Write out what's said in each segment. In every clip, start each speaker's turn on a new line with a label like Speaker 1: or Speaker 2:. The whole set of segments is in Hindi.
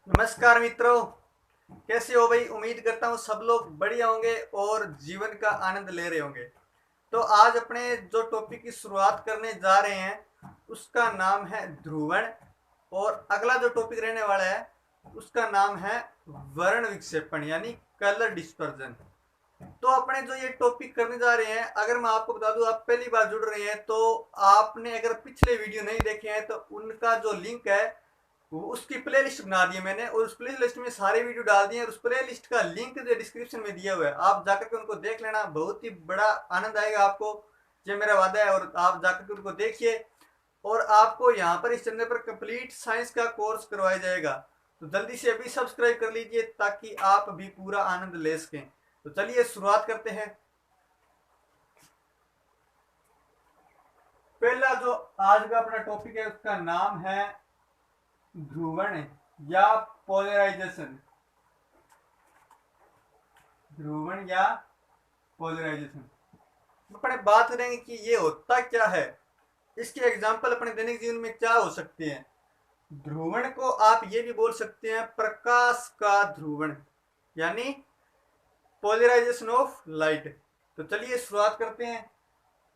Speaker 1: नमस्कार मित्रों, कैसे हो भाई। उम्मीद करता हूँ सब लोग बढ़िया होंगे और जीवन का आनंद ले रहे होंगे। तो आज अपने जो टॉपिक की शुरुआत करने जा रहे हैं उसका नाम है ध्रुवण। और अगला जो टॉपिक रहने वाला है उसका नाम है वर्ण विक्षेपण यानी कलर डिस्पर्जन। तो अपने जो ये टॉपिक करने जा रहे हैं, अगर मैं आपको बता दूं आप पहली बार जुड़ रहे हैं तो आपने अगर पिछले वीडियो नहीं देखे हैं तो उनका जो लिंक है वो उसकी प्ले लिस्ट बना दी है मैंने, और उस प्ले लिस्ट में सारे वीडियो डाल दिए हैं। और उस प्ले लिस्ट का लिंक जो डिस्क्रिप्शन में दिया हुआ है, आप जाकर के उनको देख लेना, बहुत ही बड़ा आनंद आएगा आपको, ये मेरा वादा है। और आप जाकर के उनको देखिए, और आपको यहाँ पर इस चैनल पर कंप्लीट साइंस का कोर्स करवाया जाएगा। तो जल्दी से अभी सब्सक्राइब कर लीजिए ताकि आप भी पूरा आनंद ले सकें। तो चलिए शुरुआत करते हैं। पहला जो आज का अपना टॉपिक है उसका नाम है ध्रुवण या पोलराइजेशन। ध्रुवण या पोलराइजेशन अपने बात करेंगे कि ये होता क्या है, इसके एग्जाम्पल अपने दैनिक जीवन में क्या हो सकते हैं। ध्रुवण को आप ये भी बोल सकते हैं प्रकाश का ध्रुवण, यानी पोलराइजेशन ऑफ लाइट। तो चलिए शुरुआत करते हैं।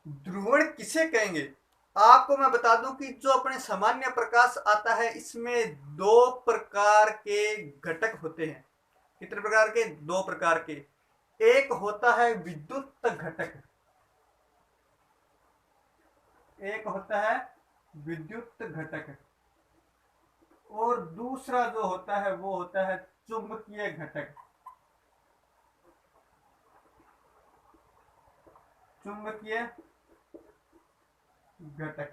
Speaker 1: ध्रुवण किसे कहेंगे, आपको मैं बता दूं कि जो अपने सामान्य प्रकाश आता है इसमें दो प्रकार के घटक होते हैं। कितने प्रकार के? दो प्रकार के। एक होता है विद्युत घटक, एक होता है विद्युत घटक, और दूसरा जो होता है वो होता है चुंबकीय घटक। चुंबकीय घटक,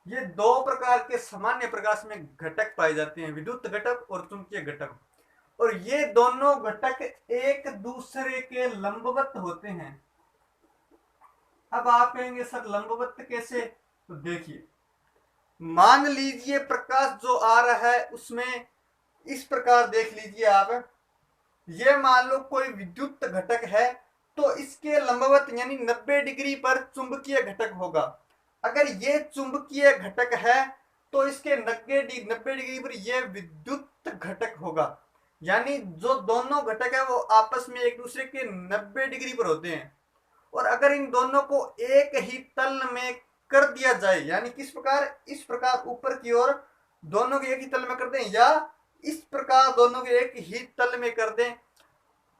Speaker 1: ये दो प्रकार के सामान्य प्रकाश में घटक पाए जाते हैं, विद्युत घटक और चुंबकीय घटक। और ये दोनों घटक एक दूसरे के लंबवत होते हैं। अब आप कहेंगे सर लंबवत कैसे? तो देखिए, मान लीजिए प्रकाश जो आ रहा है उसमें इस प्रकार देख लीजिए आप, ये मान लो कोई विद्युत घटक है तो इसके लंबवत यानी 90 डिग्री पर चुंबकीय घटक होगा। अगर ये चुंबकीय घटक है तो इसके 90 डिग्री पर यह विद्युत घटक होगा। यानी जो दोनों घटक है वो आपस में एक दूसरे के 90 डिग्री पर होते हैं। और अगर इन दोनों को एक ही तल में कर दिया जाए, यानी किस प्रकार? इस प्रकार ऊपर की ओर दोनों के एक ही तल में कर दें, या इस प्रकार दोनों के एक ही तल में कर दें,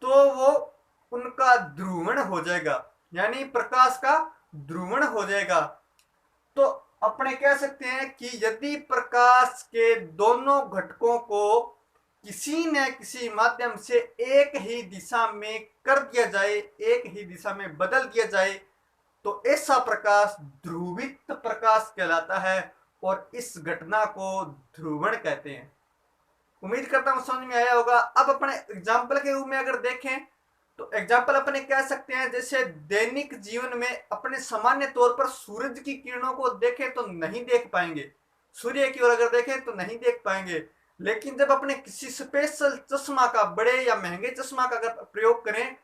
Speaker 1: तो वो उनका ध्रुवण हो जाएगा, यानी प्रकाश का ध्रुवण हो जाएगा। तो अपने कह सकते हैं कि यदि प्रकाश के दोनों घटकों को किसी न किसी माध्यम से एक ही दिशा में कर दिया जाए, एक ही दिशा में बदल दिया जाए, तो ऐसा प्रकाश ध्रुवित प्रकाश कहलाता है, और इस घटना को ध्रुवण कहते हैं। उम्मीद करता हूं समझ में आया होगा। अब अपने एग्जाम्पल के रूप में अगर देखें तो एग्जाम्पल अपने कह सकते हैं, जैसे दैनिक जीवन में अपने सामान्य तौर पर सूरज की किरणों को देखें तो नहीं देख पाएंगे, सूर्य की ओर अगर देखें तो नहीं देख पाएंगे। लेकिन जब अपने किसी स्पेशल चश्मा का, बड़े या महंगे चश्मा का अगर प्रयोग करें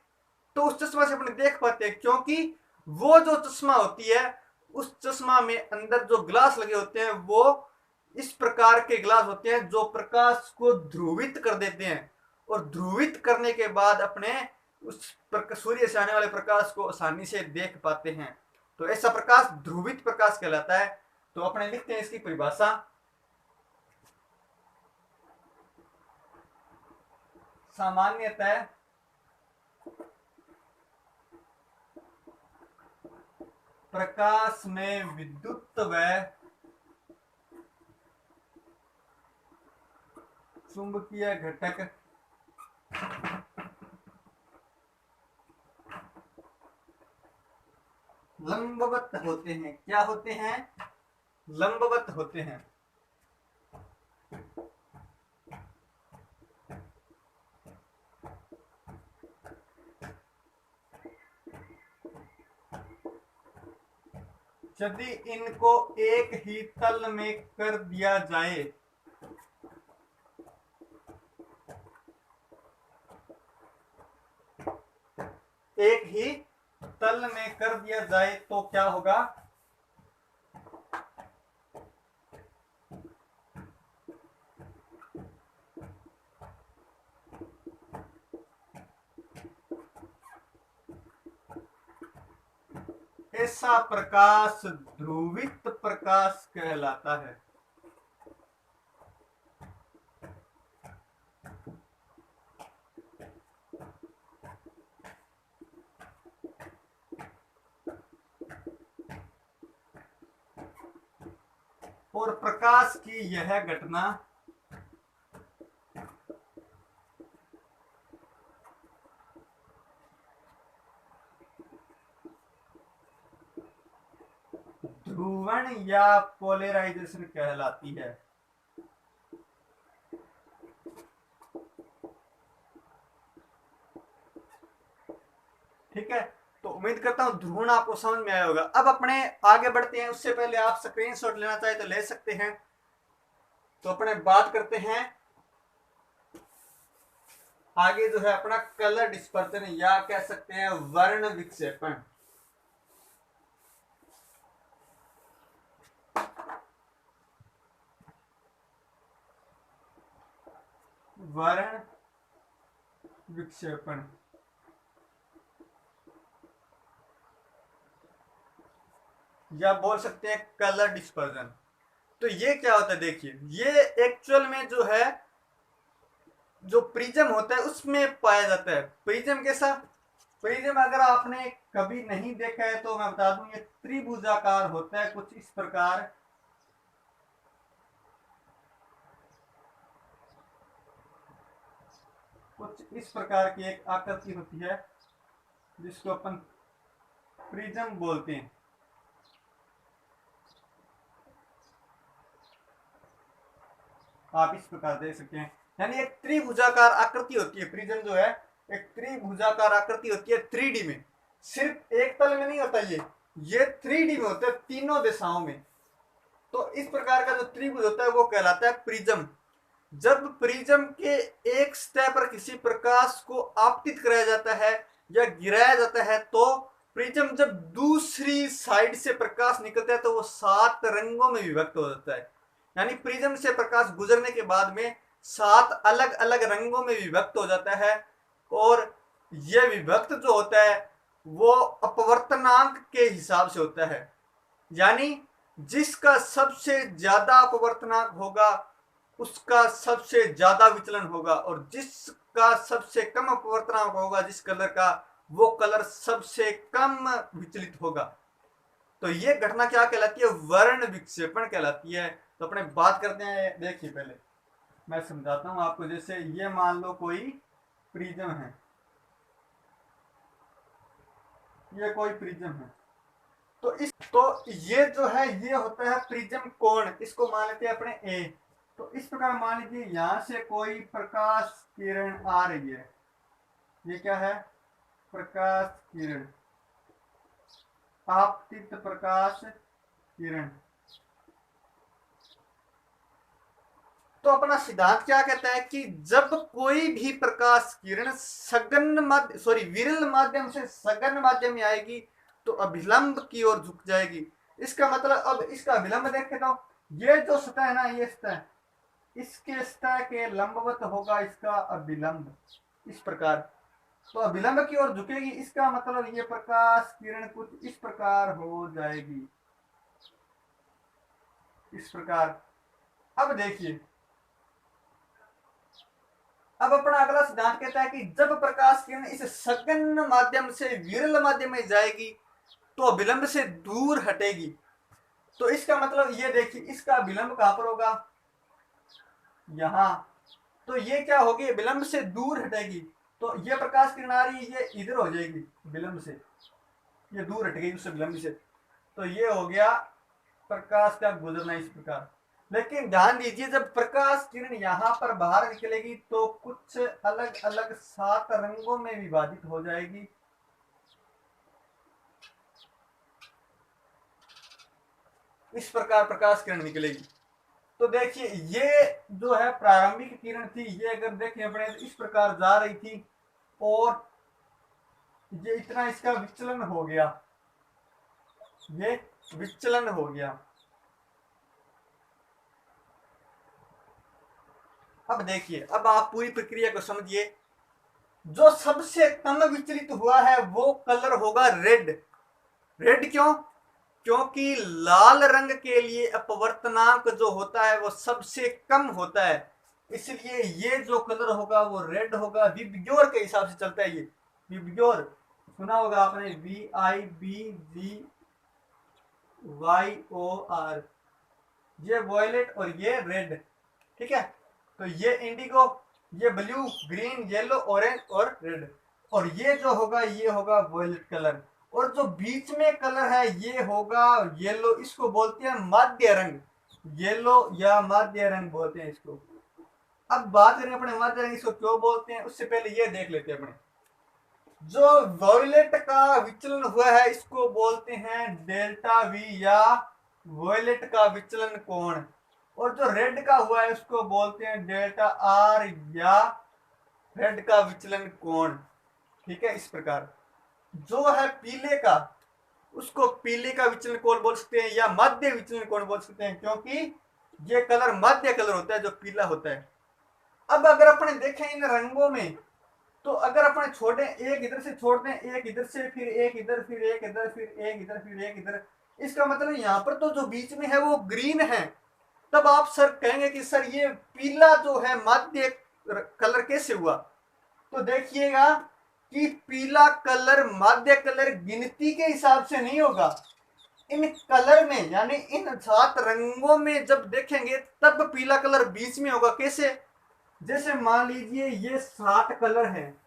Speaker 1: तो उस चश्मा से अपने देख पाते हैं, क्योंकि वो जो चश्मा होती है उस चश्मा में अंदर जो ग्लास लगे होते हैं वो इस प्रकार के ग्लास होते हैं जो प्रकाश को ध्रुवित कर देते हैं, और ध्रुवित करने के बाद अपने उस सूर्य से आने वाले प्रकाश को आसानी से देख पाते हैं। तो ऐसा प्रकाश ध्रुवित प्रकाश कहलाता है। तो अपने लिखते हैं इसकी परिभाषा। सामान्यतः प्रकाश में विद्युत व चुंबकीय घटक लंबवत होते हैं। क्या होते हैं? लंबवत होते हैं। यदि इनको एक ही तल में कर दिया जाए, एक ही तल में कर दिया जाए तो क्या होगा? ऐसा प्रकाश ध्रुवित प्रकाश कहलाता है। और प्रकाश की यह घटना ध्रुवण या पोलराइजेशन कहलाती है। ठीक है, तो उम्मीद करता हूं ध्रुवण आपको समझ में आया होगा। अब अपने आगे बढ़ते हैं, उससे पहले आप स्क्रीनशॉट लेना चाहे तो ले सकते हैं। तो अपने बात करते हैं आगे जो है अपना कलर डिस्पर्सन या कह सकते हैं वर्ण विक्षेपण। वर्ण विक्षेपण या बोल सकते हैं कलर डिस्पर्जन। तो ये क्या होता है, देखिए ये एक्चुअल में जो है जो प्रिज्म होता है उसमें पाया जाता है। प्रिज्म कैसा, प्रिज्म अगर आपने कभी नहीं देखा है तो मैं बता दूं, ये त्रिभुजाकार होता है कुछ इस प्रकार। कुछ इस प्रकार की एक आकृति होती है जिसको अपन प्रिज्म बोलते हैं। आप इस प्रकार देख सकते हैं, यानी एक त्रिभुजाकार आकृति होती है। प्रिज्म जो है एक त्रिभुजाकार आकृति होती है 3D में। सिर्फ एक तल में नहीं होता, ये 3D में होता है, तीनों दिशाओं में। तो इस प्रकार का जो त्रिभुज होता है वो कहलाता है प्रिज्म। जब प्रिज्म के एक सतह पर किसी प्रकाश को आपतित कराया जाता है या गिराया जाता है, तो प्रिज्म जब दूसरी साइड से प्रकाश निकलता है तो वो 7 रंगों में विभक्त हो जाता है। यानी प्रिज्म से प्रकाश गुजरने के बाद में 7 अलग अलग रंगों में विभक्त हो जाता है। और यह विभक्त जो होता है वो अपवर्तनांक के हिसाब से होता है, यानी जिसका सबसे ज्यादा अपवर्तनांक होगा उसका सबसे ज्यादा विचलन होगा, और जिसका सबसे कम अपवर्तनांक होगा जिस कलर का, वो कलर सबसे कम विचलित होगा। तो ये घटना क्या कहलाती है, वर्ण विक्षेपण कहलाती है। तो अपने बात करते हैं, देखिए पहले मैं समझाता हूं आपको। जैसे ये मान लो कोई प्रिज्म है, ये कोई प्रिज्म है, तो ये जो है ये होता है प्रिज्म कोण, इसको मान लेते हैं अपने ए। तो इस प्रकार मान लीजिए यहां से कोई प्रकाश किरण आ रही है, ये क्या है, प्रकाश किरण, आपतित प्रकाश किरण। तो अपना सिद्धांत क्या कहता है कि जब कोई भी प्रकाश किरण विरल माध्यम से सघन माध्यम में आएगी तो अभिलंब की ओर झुक जाएगी। इसका मतलब, अब इसका अभिलंब देखे तो ये जो सतह है ना, ये सतह, इसके सतह के लंबवत होगा इसका अभिलंब, इस प्रकार। तो अभिलंब की ओर झुकेगी, इसका मतलब ये प्रकाश किरण कुछ इस प्रकार हो जाएगी, इस प्रकार। अब देखिए, अब अपना अगला सिद्धांत कहता है कि जब प्रकाश किरण इस सघन माध्यम से विरल माध्यम में जाएगी तो अभिलंब से दूर हटेगी। तो इसका मतलब ये देखिए, इसका विलंब कहां पर होगा, यहां। तो ये क्या होगी, विलंब से दूर हटेगी। तो ये प्रकाश किरण आ रही है, ये इधर हो जाएगी विलंब से, ये दूर हट गई उससे विलंब से। तो ये हो गया प्रकाश का गुजरना इस प्रकार। लेकिन ध्यान दीजिए, जब प्रकाश किरण यहां पर बाहर निकलेगी तो कुछ अलग अलग 7 रंगों में विभाजित हो जाएगी। इस प्रकार प्रकाश किरण निकलेगी। तो देखिए ये जो है प्रारंभिक किरण थी, ये अगर देखें अपने तो इस प्रकार जा रही थी और ये इतना इसका विचलन हो गया, ये विचलन हो गया। अब देखिए, अब आप पूरी प्रक्रिया को समझिए। जो सबसे कम विचलित हुआ है वो कलर होगा रेड, रेड क्यों? क्योंकि लाल रंग के लिए अपवर्तनांक जो होता है वो सबसे कम होता है, इसलिए ये जो कलर होगा वो रेड होगा। विबग्योर के हिसाब से चलता है ये। विबग्योर सुना होगा आपने, VIBGYOR, ये वॉयलेट और ये रेड, ठीक है। तो ये इंडिगो, ये ब्लू, ग्रीन, येलो, ऑरेंज और रेड, और ये जो होगा ये होगा वॉयलेट कलर। और जो बीच में कलर है ये होगा येलो, इसको बोलते हैं माध्य रंग, येलो या माध्य रंग बोलते हैं इसको। अब बात करें अपने माध्य रंग इसको क्यों बोलते हैं, उससे पहले ये देख लेते हैं अपने। जो वॉयलेट का विचलन हुआ है इसको बोलते हैं डेल्टा वी या वॉयलेट का विचलन कोण, और जो रेड का हुआ है उसको बोलते हैं डेल्टा आर या रेड का विचलन कोण, ठीक है। इस प्रकार जो है पीले का, उसको पीले का विचलन कोण बोल सकते हैं या मध्य विचलन कोण बोल सकते हैं, क्योंकि ये कलर मध्य कलर होता है जो पीला होता है। अब अगर अपने देखें इन रंगों में, तो अगर अपने छोड़े, एक इधर से छोड़ दें, एक इधर से, फिर एक इधर, फिर एक इधर, फिर एक इधर, फिर एक इधर, इसका मतलब यहाँ पर तो जो बीच में है वो ग्रीन है। तब आप सर कहेंगे कि सर ये पीला जो है मध्य कलर कैसे हुआ? तो देखिएगा कि पीला कलर मध्य कलर गिनती के हिसाब से नहीं होगा। इन कलर में यानी इन 7 रंगों में जब देखेंगे तब पीला कलर बीच में होगा। कैसे? जैसे मान लीजिए ये 7 कलर हैं,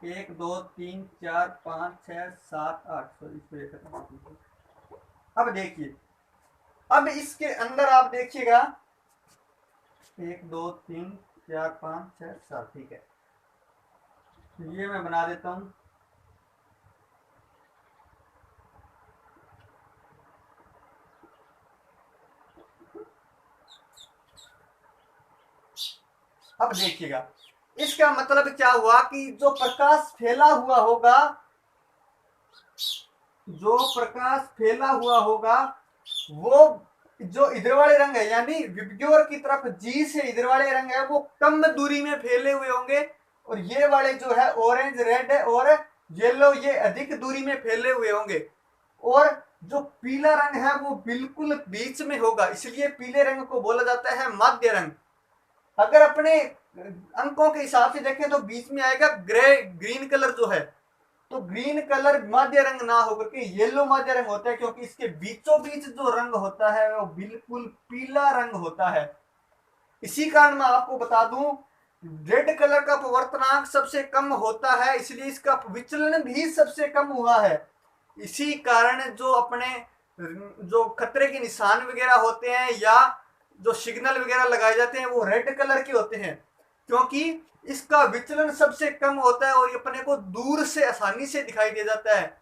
Speaker 1: एक दो तीन चार पाँच छः सात आठ, सॉरी अब देखिए, अब इसके अंदर आप देखिएगा 1 2 3 4 5 6 7, ठीक है। तो ये मैं बना देता हूं। अब देखिएगा इसका मतलब क्या हुआ कि जो प्रकाश फैला हुआ होगा, जो प्रकाश फैला हुआ होगा वो जो इधर वाले रंग है यानी विबग्योर की तरफ जी से इधर वाले रंग है वो कम दूरी में फैले हुए होंगे, और ये वाले जो है ऑरेंज, रेड और येलो ये अधिक दूरी में फैले हुए होंगे, और जो पीला रंग है वो बिल्कुल बीच में होगा, इसलिए पीले रंग को बोला जाता है मध्य रंग। अगर अपने अंकों के हिसाब से देखें तो बीच में आएगा ग्रीन कलर जो है, तो ग्रीन कलर मध्य रंग ना होकर के येलो मध्य रंग होता है, क्योंकि इसके बीचों बीच जो रंग होता है वो बिल्कुल पीला रंग होता है। इसी कारण मैं आपको बता दूं रेड कलर का अपवर्तनांक सबसे कम होता है, इसलिए इसका विचलन भी सबसे कम हुआ है। इसी कारण जो अपने जो खतरे के निशान वगैरह होते हैं या जो सिग्नल वगैरह लगाए जाते हैं वो रेड कलर के होते हैं, क्योंकि इसका विचलन सबसे कम होता है और ये अपने को दूर से आसानी से दिखाई दे जाता है।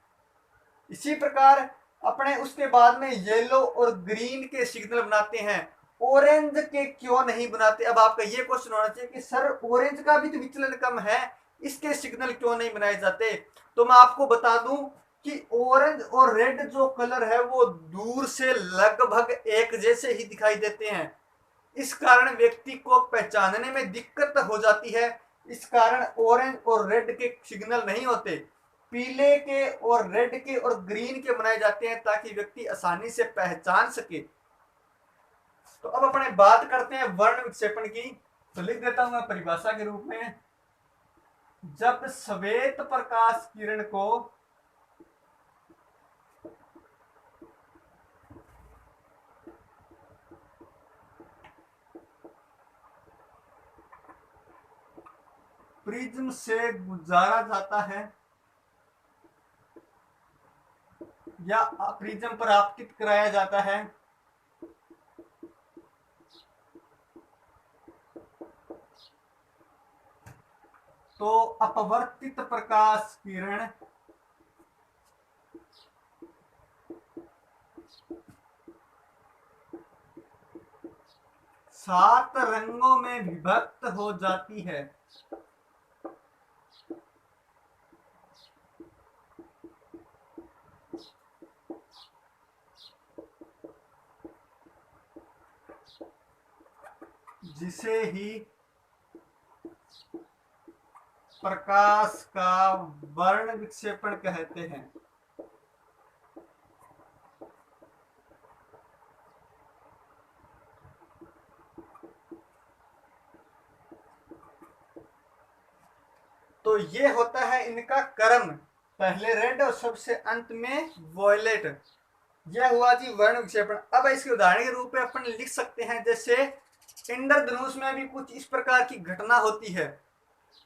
Speaker 1: इसी प्रकार अपने उसके बाद में येलो और ग्रीन के सिग्नल बनाते हैं, ऑरेंज के क्यों नहीं बनाते? अब आपका ये क्वेश्चन होना चाहिए कि सर ऑरेंज का भी तो विचलन कम है, इसके सिग्नल क्यों नहीं बनाए जाते? तो मैं आपको बता दूं कि ऑरेंज और रेड जो कलर है वो दूर से लगभग एक जैसे ही दिखाई देते हैं, इस कारण व्यक्ति को पहचानने में दिक्कत हो जाती है। इस कारण ऑरेंज और रेड के सिग्नल नहीं होते, पीले के और रेड के और ग्रीन के बनाए जाते हैं ताकि व्यक्ति आसानी से पहचान सके। तो अब अपने बात करते हैं वर्ण विक्षेपण की। तो लिख देता हूं मैं परिभाषा के रूप में, जब श्वेत प्रकाश किरण को प्रिज्म से गुजारा जाता है या प्रिज्म पर आपतित कराया जाता है, तो अपवर्तित प्रकाश किरण सात रंगों में विभक्त हो जाती है। जिसे ही प्रकाश का वर्ण विक्षेपण कहते हैं। तो ये होता है इनका क्रम, पहले रेड और सबसे अंत में वॉयलेट। यह हुआ जी वर्ण विक्षेपण। अब इसके उदाहरण के रूप में अपन लिख सकते हैं, जैसे इंद्रधनुष में भी कुछ इस प्रकार की घटना होती है,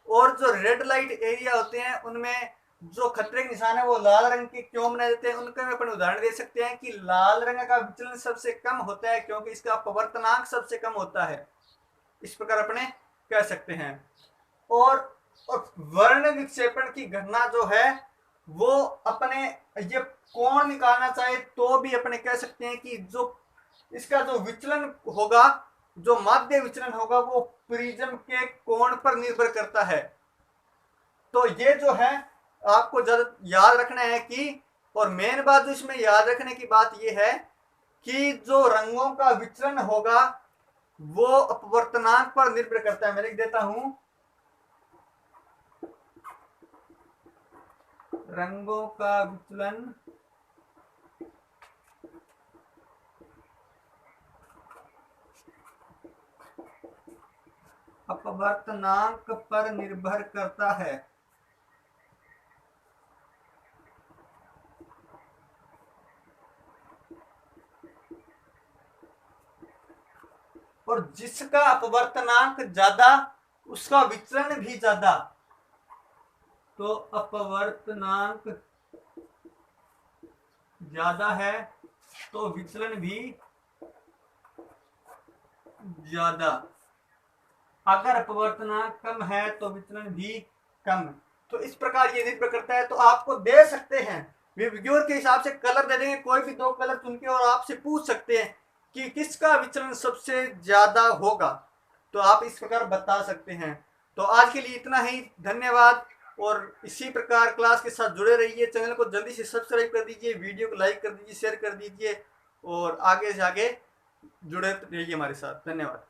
Speaker 1: और जो रेड लाइट एरिया होते हैं उनमें जो खतरे के निशान है वो लाल रंग के क्यों बनाए जाते हैं, उनका भी अपन उदाहरण दे सकते हैं कि लाल रंग का विचलन सबसे कम होता है क्योंकि इसका अपवर्तनांक सबसे कम होता है, इस प्रकार अपने कह सकते हैं। और वर्ण विक्षेपण की घटना जो है वो अपने ये कोण निकालना चाहे तो भी अपने कह सकते हैं कि जो इसका जो विचलन होगा, जो माध्य विचलन होगा वो प्रिज्म के कोण पर निर्भर करता है। तो ये जो है आपको ज्यादा याद रखना है कि, और मेन बात जो इसमें याद रखने की बात ये है कि जो रंगों का विचलन होगा वो अपवर्तनांक पर निर्भर करता है। मैं लिख देता हूं, रंगों का विचलन अपवर्तनांक पर निर्भर करता है। और जिसका अपवर्तनांक ज्यादा उसका विचलन भी ज्यादा। तो अपवर्तनांक ज्यादा है तो विचलन भी ज्यादा, अगर अपवर्तनांक कम है तो विचलन भी कम। तो इस प्रकार ये निर्भर करता है। तो आपको दे सकते हैं विज्ञान के हिसाब से कलर दे देंगे, कोई भी दो कलर चुन के, और आपसे पूछ सकते हैं कि किसका विचलन सबसे ज्यादा होगा, तो आप इस प्रकार बता सकते हैं। तो आज के लिए इतना ही, धन्यवाद। और इसी प्रकार क्लास के साथ जुड़े रहिए, चैनल को जल्दी से सब्सक्राइब कर दीजिए, वीडियो को लाइक कर दीजिए, शेयर कर दीजिए, और आगे से आगे जुड़े रहिए हमारे साथ। धन्यवाद।